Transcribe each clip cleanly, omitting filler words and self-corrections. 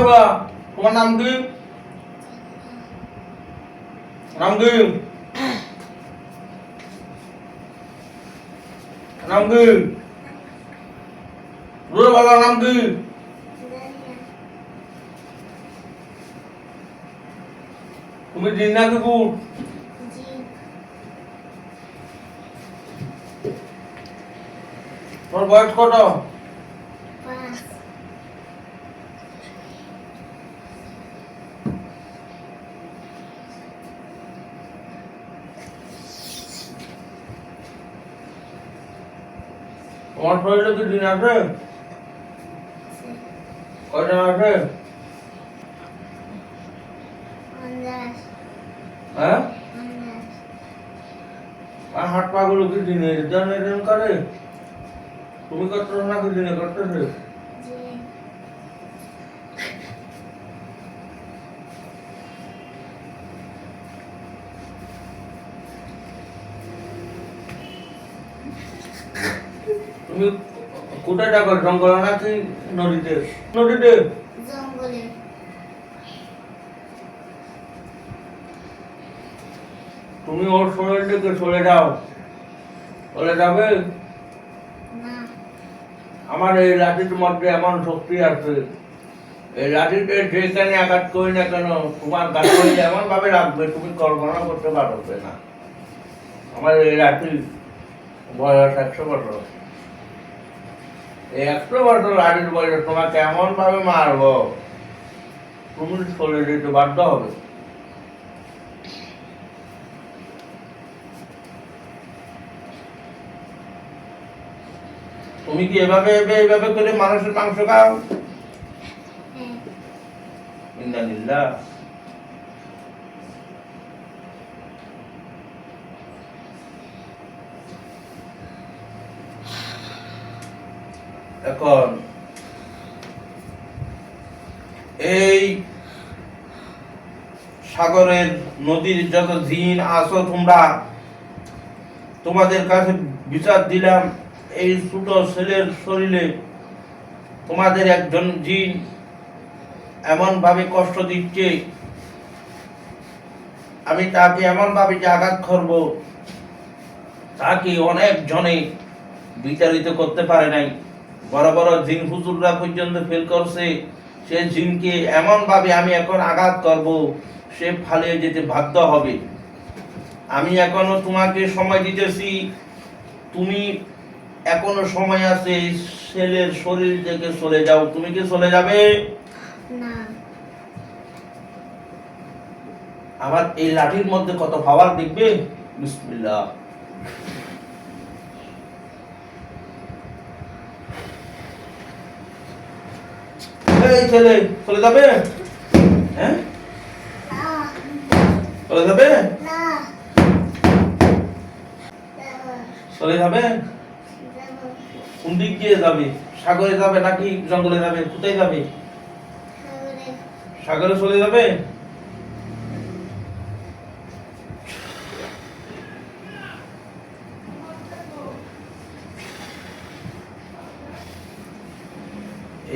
বাবা তোমার নাম কি? নাম কি? নাম কি? জোরে বলো নাম কি? তুমি জিন না কুকুর? তোমার বয়স কত? তোমার শরীরে কি জিন আছে? কয়টা আছে? হ্যাঁ? আর হাত পা গুলো কি দিনে জেনারেশন করে? তুমি করতে না কি দিনে করতেছে? তুমি কোথায় থাকো, জঙ্গলে নাকি নদীতে? নদীতে। জঙ্গলে। তুমি ওর শরীর থেকে চলে যাও, চলে যাবে? না। আমার এই লাঠির মধ্যে এমন শক্তি আছে, এই লাঠিতে যেখানে আঘাত করি না কেন তোমার গাছে এমন ভাবে লাগবে তুমি কল্পনা করতে পারবে না। আমার এই লাঠি বয়স 100 বছর। এই 100 বছর লাঠির বয়স তোমাকে এমন ভাবে মারবো তুমি চলে যেতে বাধ্য হবে। তুমি কি এভাবে এইভাবে করে মানুষের মাংস খাও? ইন্নালিল্লাহ। এখন এই সাগরের নদীর যত জিন আছো তোমরা, তোমাদের কাছে বিচার দিলাম এই ছোট ছেলের শরীরে তোমাদের একজন জিন এমন ভাবে কষ্ট দিচ্ছে, আমি তাকে এমন ভাবে যে আঘাত করব তাকে অনেক জনে বিচারিত করতে পারে নাই। বড় বড় জিন হুজুররা পর্যন্ত ফেল করছে। সে জিনকে এমন ভাবে আমি এখন আঘাত করব সে ফালিয়ে যেতে বাধ্য হবে। আমি এখনো তোমাকে সময় দিতেছি, তুমি এখনো সময় আছে, ছেলের শরীর থেকে চলে যাও। তুমি কি চলে যাবে? না। আবার এই লাঠির মধ্যে কত পাওয়ার দেখবে। বিসমিল্লাহ। এই ছেলে চলে যাবে? হ্যাঁ চলে যাবে? না। চলে যাবে? কোন দিক দিয়ে যাবে? সাগরে যাবে নাকি জঙ্গলে যাবে? কোথায় যাবে? সাগরে চলে যাবে?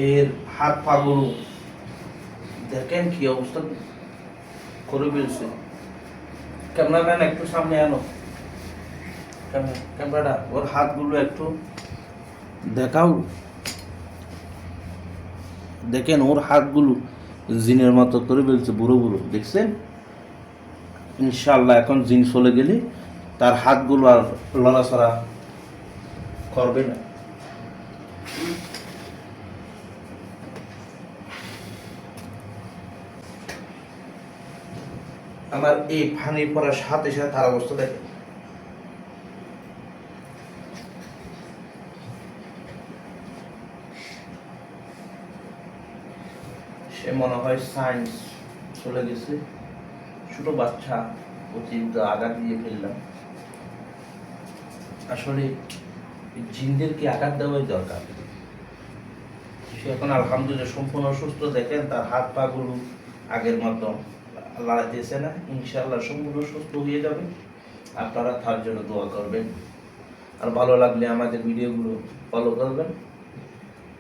এর হাত পা গুলো দেখেন কি অবস্থা করে ফেলছে। ক্যামেরাম্যান একটু সামনে আনো, ক্যামেরাটা ওর হাতগুলো একটু দেখাও। দেখেন ওর হাতগুলো জিনের মতো করে ফেলছে, বুড়ো বুড়ো দেখছেন। ইনশাআল্লাহ এখন জিন চলে গেলে তার হাতগুলো আর লড়াচড়া করবে না। আমার এই পানি পড়ার সাথে সাথে তার অবস্থা দেখে। সে মনে হয় সায়েন্স চলে গেছে। ছোট বাচ্চা অতিরিক্ত আঘাত দিয়ে ফেললাম। আসলে জিনদেরকে আঘাত দেওয়াই দরকার। সে এখন আলহামদুলিল্লাহ সম্পূর্ণ সুস্থ। দেখেন তার হাত পা গুলো আগের মতো লড়াইতেছে না। ইনশাআল্লাহ সম্পূর্ণ সুস্থ হয়ে যাবে। আপনারা তার জন্য দোয়া করবেন, আর ভালো লাগলে আমাদের ভিডিওগুলো ফলো করবেন।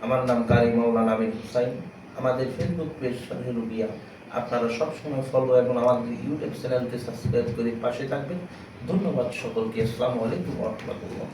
আমার নাম কারি মাওলানা আমির হুসাইন। আমাদের ফেসবুক পেজ রুবিয়া আপনারা সবসময় ফলো এবং আমাদের ইউটিউব চ্যানেলকে সাবস্ক্রাইব করে পাশে থাকবেন। ধন্যবাদ সকলকে। আসসালামু আলাইকুম ওয়া রাহমাতুল্লাহ।